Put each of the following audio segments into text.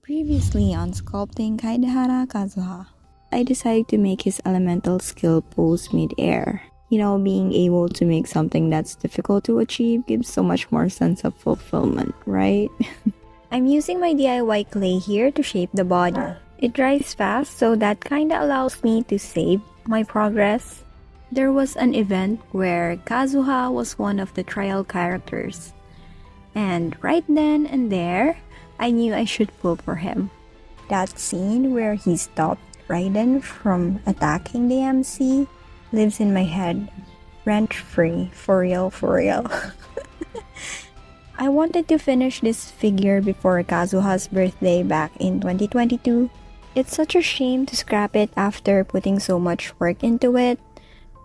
Previously on Sculpting Kaedehara Kazuha, I decided to make his elemental skill pose mid-air. Being able to make something that's difficult to achieve gives so much more sense of fulfillment, right? I'm using my DIY clay here to shape the body. It dries fast, so that kinda allows me to save my progress. There was an event where Kazuha was one of the trial characters. And right then and there, I knew I should pull for him. That scene where he stopped Raiden from attacking the MC lives in my head, rent-free, for real, for real. I wanted to finish this figure before Kazuha's birthday back in 2022. It's such a shame to scrap it after putting so much work into it,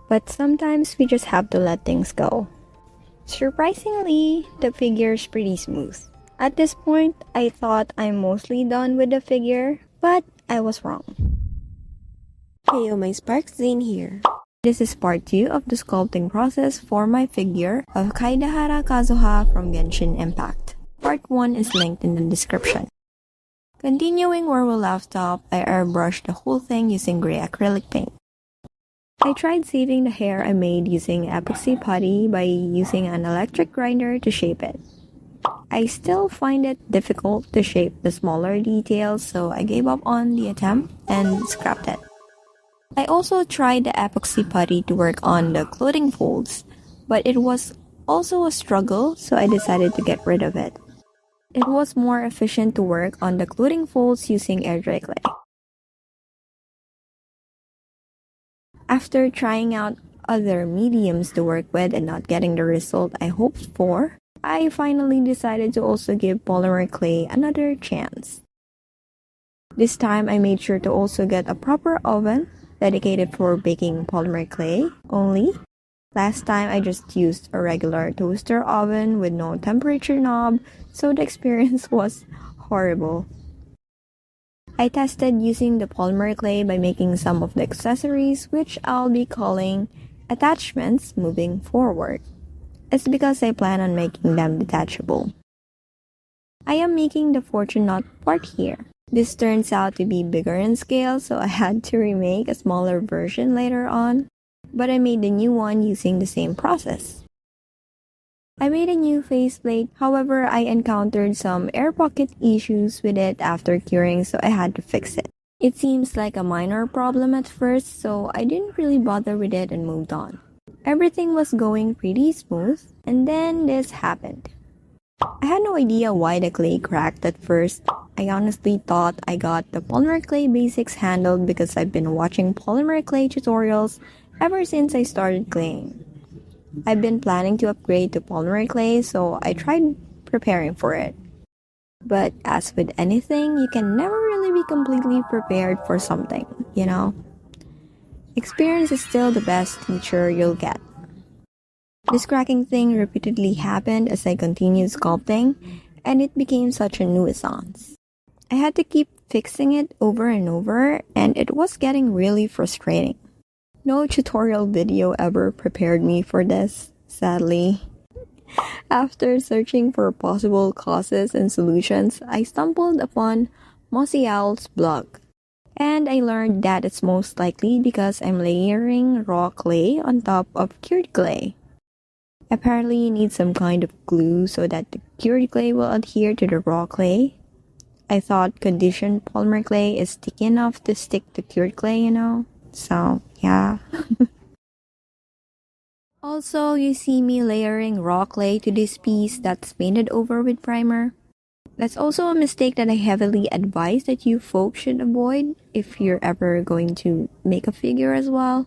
but sometimes we just have to let things go. Surprisingly, the figure's pretty smooth. At this point, I thought I'm mostly done with the figure, but I was wrong. Hey, my Sparks Zane here. This is part 2 of the sculpting process for my figure of Kaedehara Kazuha from Genshin Impact. Part 1 is linked in the description. Continuing where we left off, I airbrushed the whole thing using gray acrylic paint. I tried saving the hair I made using epoxy putty by using an electric grinder to shape it. I still find it difficult to shape the smaller details, so I gave up on the attempt and scrapped it. I also tried the epoxy putty to work on the clothing folds, but it was also a struggle, so I decided to get rid of it. It was more efficient to work on the clothing folds using air dry clay. After trying out other mediums to work with and not getting the result I hoped for, I finally decided to also give polymer clay another chance. This time I made sure to also get a proper oven dedicated for baking polymer clay only. Last time I just used a regular toaster oven with no temperature knob, so the experience was horrible. I tested using the polymer clay by making some of the accessories, which I'll be calling attachments moving forward. It's because I plan on making them detachable. I am making the fortune knot part here. This turns out to be bigger in scale, so I had to remake a smaller version later on, but I made the new one using the same process. I made a new faceplate, however I encountered some air pocket issues with it after curing, so I had to fix it. It seems like a minor problem at first, so I didn't really bother with it and moved on. Everything was going pretty smooth, and then this happened. I had no idea why the clay cracked at first. I honestly thought I got the polymer clay basics handled because I've been watching polymer clay tutorials ever since I started claying. I've been planning to upgrade to polymer clay, so I tried preparing for it. But as with anything, you can never really be completely prepared for something, Experience is still the best teacher you'll get. This cracking thing repeatedly happened as I continued sculpting, and it became such a nuisance. I had to keep fixing it over and over, and it was getting really frustrating. No tutorial video ever prepared me for this, sadly. After searching for possible causes and solutions, I stumbled upon Mossy Owl's blog. And I learned that it's most likely because I'm layering raw clay on top of cured clay. Apparently you need some kind of glue so that the cured clay will adhere to the raw clay. I thought conditioned polymer clay is sticky enough to stick to cured clay, So, yeah. Also, you see me layering raw clay to this piece that's painted over with primer. That's also a mistake that I heavily advise that you folks should avoid if you're ever going to make a figure as well.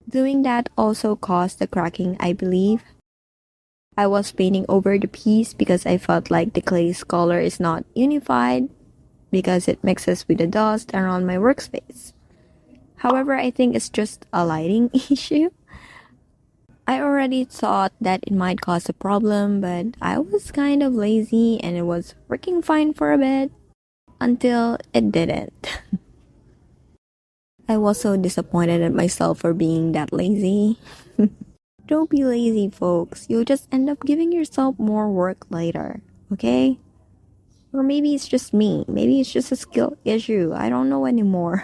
Doing that also caused the cracking, I believe. I was painting over the piece because I felt like the clay's color is not unified because it mixes with the dust around my workspace. However, I think it's just a lighting issue. I already thought that it might cause a problem, but I was kind of lazy and it was working fine for a bit until it didn't. I was so disappointed at myself for being that lazy. Don't be lazy, folks. You'll just end up giving yourself more work later, okay? Or maybe it's just me. Maybe it's just a skill issue. I don't know anymore.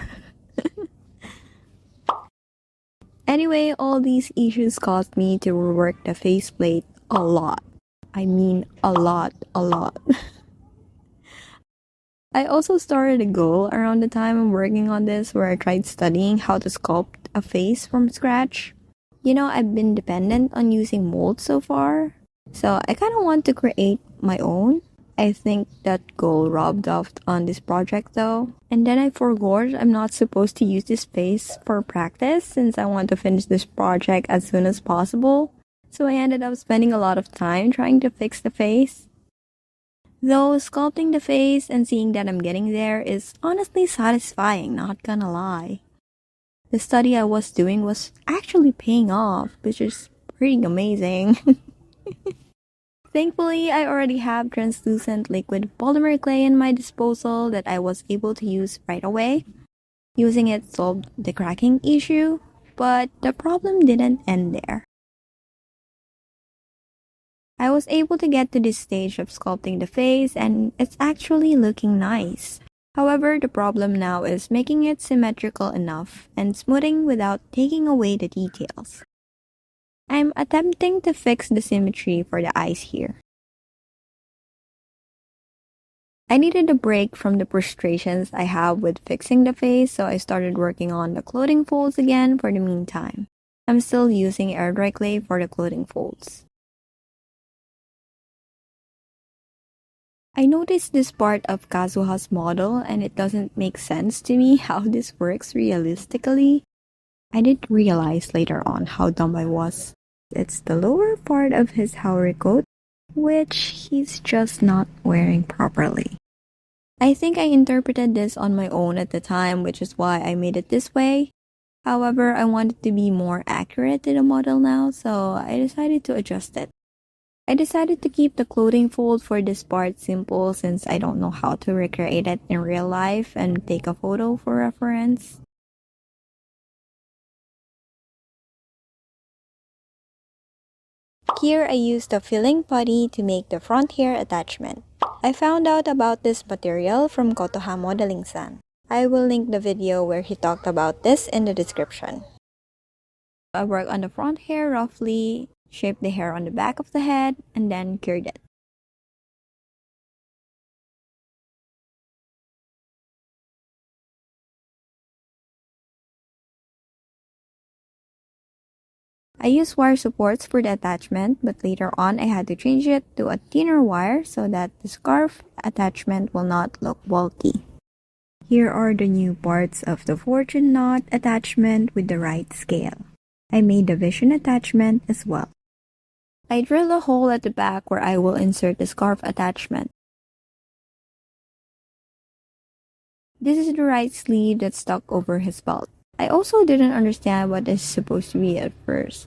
Anyway, all these issues caused me to rework the faceplate a lot. I mean, a lot. I also started a goal around the time I'm working on this where I tried studying how to sculpt a face from scratch. You know, I've been dependent on using molds so far, so I kind of want to create my own. I think that goal rubbed off on this project though. And then I forgot I'm not supposed to use this face for practice since I want to finish this project as soon as possible. So I ended up spending a lot of time trying to fix the face. Though sculpting the face and seeing that I'm getting there is honestly satisfying, not gonna lie. The study I was doing was actually paying off, which is pretty amazing. Thankfully, I already have translucent liquid polymer clay in my disposal that I was able to use right away. Using it solved the cracking issue, but the problem didn't end there. I was able to get to this stage of sculpting the face and it's actually looking nice. However, the problem now is making it symmetrical enough and smoothing without taking away the details. I'm attempting to fix the symmetry for the eyes here. I needed a break from the frustrations I have with fixing the face, so I started working on the clothing folds again for the meantime. I'm still using air dry clay for the clothing folds. I noticed this part of Kazuha's model and it doesn't make sense to me how this works realistically. I didn't realize later on how dumb I was. It's the lower part of his Haori coat, which he's just not wearing properly. I think I interpreted this on my own at the time, which is why I made it this way. However, I wanted to be more accurate to the model now, so I decided to adjust it. I decided to keep the clothing fold for this part simple since I don't know how to recreate it in real life and take a photo for reference. Here I used a filling putty to make the front hair attachment. I found out about this material from KotohaModeling-san. I will link the video where he talked about this in the description. I worked on the front hair roughly, shaped the hair on the back of the head, and then cured it. I used wire supports for the attachment, but later on I had to change it to a thinner wire so that the scarf attachment will not look bulky. Here are the new parts of the fortune knot attachment with the right scale. I made the vision attachment as well. I drilled a hole at the back where I will insert the scarf attachment. This is the right sleeve that's stuck over his belt. I also didn't understand what this is supposed to be at first.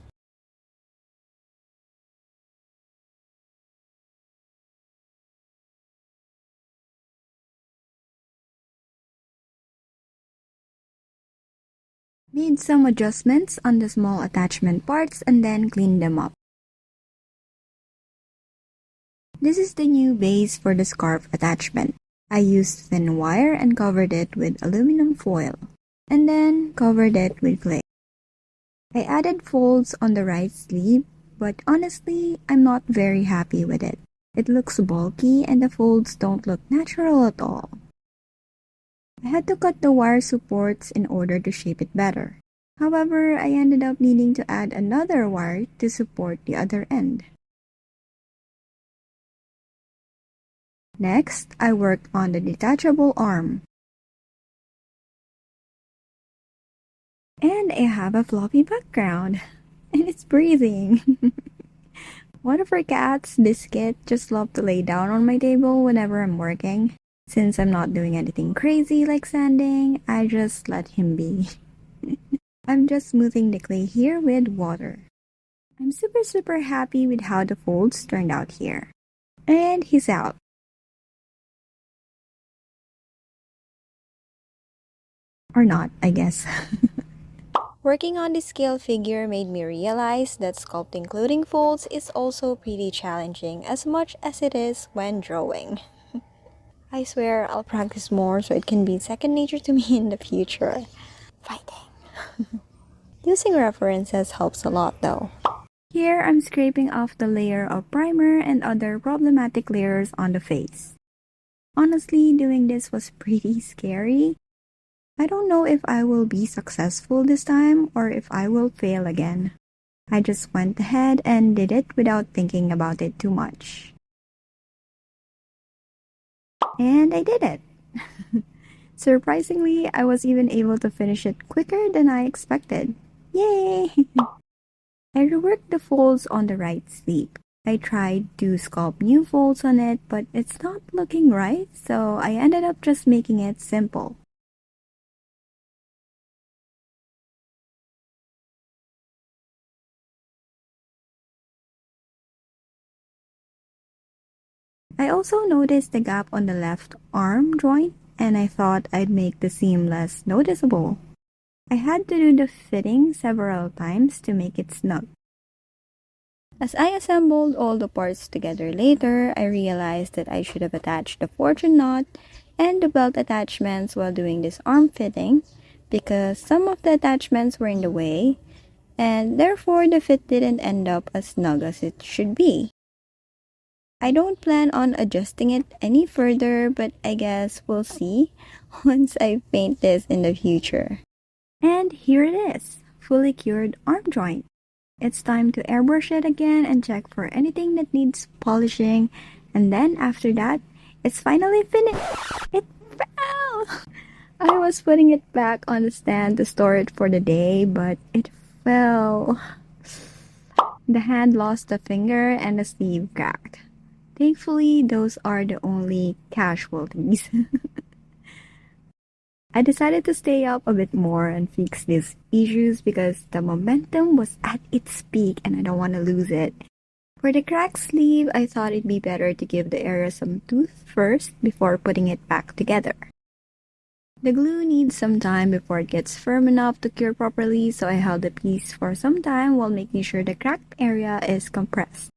Made some adjustments on the small attachment parts and then cleaned them up. This is the new base for the scarf attachment. I used thin wire and covered it with aluminum foil, and then covered it with clay. I added folds on the right sleeve, but honestly, I'm not very happy with it. It looks bulky and the folds don't look natural at all. I had to cut the wire supports in order to shape it better. However, I ended up needing to add another wire to support the other end. Next, I worked on the detachable arm. And I have a floppy background. And it's breathing. One of our cats, Biscuit, just loves to lay down on my table whenever I'm working. Since I'm not doing anything crazy like sanding, I just let him be. I'm just smoothing the clay here with water. I'm super happy with how the folds turned out here. And he's out. Or not, I guess. Working on this scale figure made me realize that sculpting clothing folds is also pretty challenging as much as it is when drawing. I swear I'll practice more so it can be second nature to me in the future. Fighting. Using references helps a lot though. Here I'm scraping off the layer of primer and other problematic layers on the face. Honestly, doing this was pretty scary. I don't know if I will be successful this time or if I will fail again. I just went ahead and did it without thinking about it too much. And I did it! Surprisingly, I was even able to finish it quicker than I expected. Yay! I reworked the folds on the right sleeve. I tried to sculpt new folds on it, but it's not looking right, so I ended up just making it simple. I also noticed the gap on the left arm joint, and I thought I'd make the seam less noticeable. I had to do the fitting several times to make it snug. As I assembled all the parts together later, I realized that I should have attached the fortune knot and the belt attachments while doing this arm fitting because some of the attachments were in the way, and therefore the fit didn't end up as snug as it should be. I don't plan on adjusting it any further, but I guess we'll see once I paint this in the future. And here it is, fully cured arm joint. It's time to airbrush it again and check for anything that needs polishing, and then after that, it's finally finished. It fell! I was putting it back on the stand to store it for the day, but it fell. The hand lost a finger and the sleeve cracked. Thankfully, those are the only casualties. I decided to stay up a bit more and fix these issues because the momentum was at its peak and I don't want to lose it. For the cracked sleeve, I thought it'd be better to give the area some tooth first before putting it back together. The glue needs some time before it gets firm enough to cure properly, so I held the piece for some time while making sure the cracked area is compressed.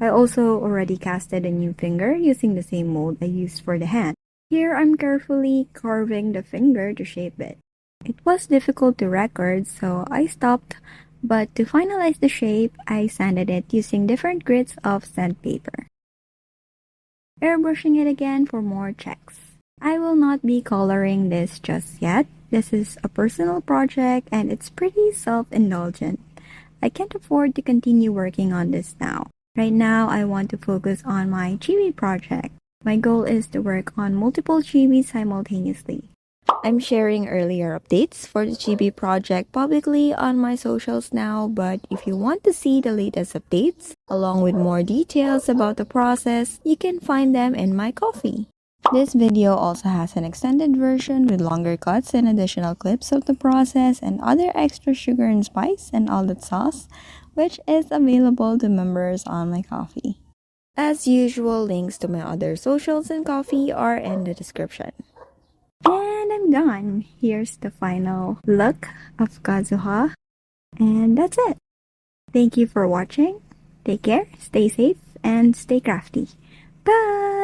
I also already casted a new finger using the same mold I used for the hand. Here I'm carefully carving the finger to shape it. It was difficult to record, so I stopped, but to finalize the shape, I sanded it using different grits of sandpaper. Airbrushing it again for more checks. I will not be coloring this just yet. This is a personal project and it's pretty self-indulgent. I can't afford to continue working on this now. Right now, I want to focus on my chibi project. My goal is to work on multiple chibis simultaneously. I'm sharing earlier updates for the chibi project publicly on my socials now, but if you want to see the latest updates, along with more details about the process, you can find them in my Ko-fi. This video also has an extended version with longer cuts and additional clips of the process and other extra sugar and spice and all that sauce, which is available to members on my Ko-fi. As usual, links to my other socials and Ko-fi are in the description. And I'm done. Here's the final look of Kazuha. And that's it. Thank you for watching. Take care, stay safe, and stay crafty. Bye!